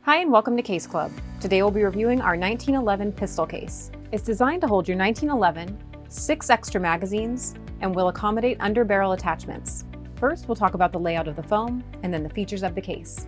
Hi and welcome to Case Club. Today we'll be reviewing our 1911 pistol case. It's designed to hold your 1911, 6 extra magazines, and will accommodate underbarrel attachments. First, we'll talk about the layout of the foam, and then the features of the case.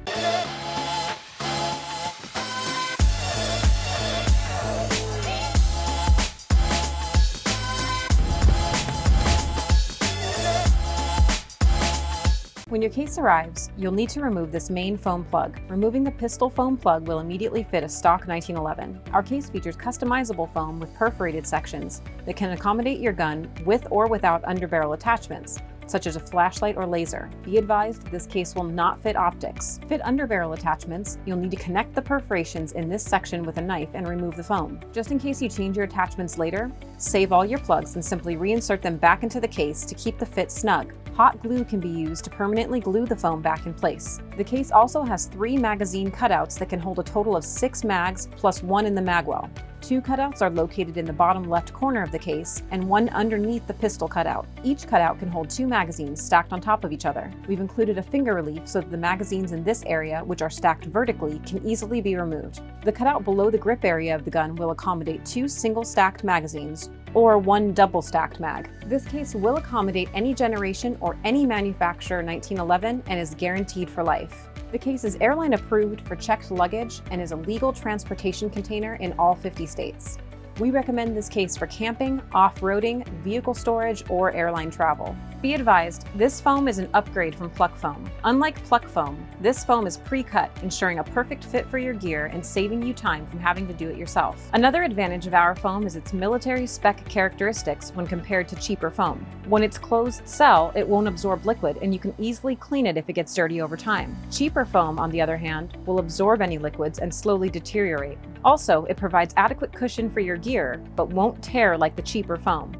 When your case arrives, you'll need to remove this main foam plug. Removing the pistol foam plug will immediately fit a stock 1911. Our case features customizable foam with perforated sections that can accommodate your gun with or without underbarrel attachments, such as a flashlight or laser. Be advised, this case will not fit optics. To fit underbarrel attachments, you'll need to connect the perforations in this section with a knife and remove the foam. Just in case you change your attachments later, save all your plugs and simply reinsert them back into the case to keep the fit snug. Hot glue can be used to permanently glue the foam back in place. The case also has 3 magazine cutouts that can hold a total of 6 mags plus 1 in the magwell. 2 cutouts are located in the bottom left corner of the case and 1 underneath the pistol cutout. Each cutout can hold 2 magazines stacked on top of each other. We've included a finger relief so that the magazines in this area, which are stacked vertically, can easily be removed. The cutout below the grip area of the gun will accommodate 2 single stacked magazines or 1 double stacked mag. This case will accommodate any generation or any manufacturer 1911 and is guaranteed for life. The case is airline approved for checked luggage and is a legal transportation container in all 50 states. We recommend this case for camping, off-roading, vehicle storage, or airline travel. Be advised, this foam is an upgrade from Pluck Foam. Unlike Pluck Foam, this foam is pre-cut, ensuring a perfect fit for your gear and saving you time from having to do it yourself. Another advantage of our foam is its military spec characteristics when compared to cheaper foam. When it's closed cell, it won't absorb liquid and you can easily clean it if it gets dirty over time. Cheaper foam, on the other hand, will absorb any liquids and slowly deteriorate. Also, it provides adequate cushion for your gear, but won't tear like the cheaper foam.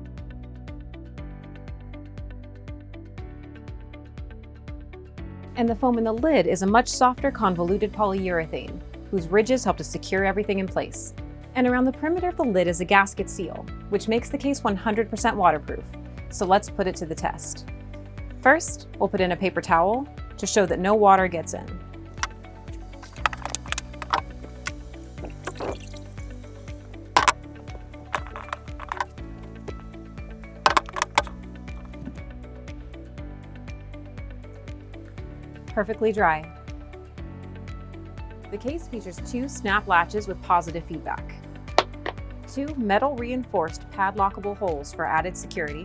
And the foam in the lid is a much softer convoluted polyurethane, whose ridges help to secure everything in place. And around the perimeter of the lid is a gasket seal, which makes the case 100% waterproof. So let's put it to the test. First, we'll put in a paper towel to show that no water gets in. Perfectly dry. The case features 2 snap latches with positive feedback, 2 metal reinforced padlockable holes for added security,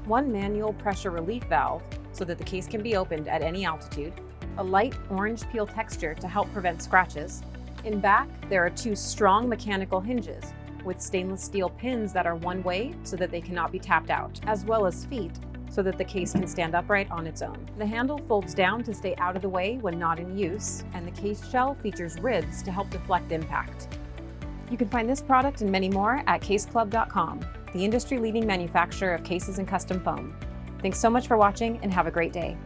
1 manual pressure relief valve so that the case can be opened at any altitude, a light orange peel texture to help prevent scratches. In back, there are 2 strong mechanical hinges with stainless steel pins that are one way so that they cannot be tapped out, as well as feet so that the case can stand upright on its own. The handle folds down to stay out of the way when not in use, and the case shell features ribs to help deflect impact. You can find this product and many more at caseclub.com, the industry-leading manufacturer of cases and custom foam. Thanks so much for watching and have a great day.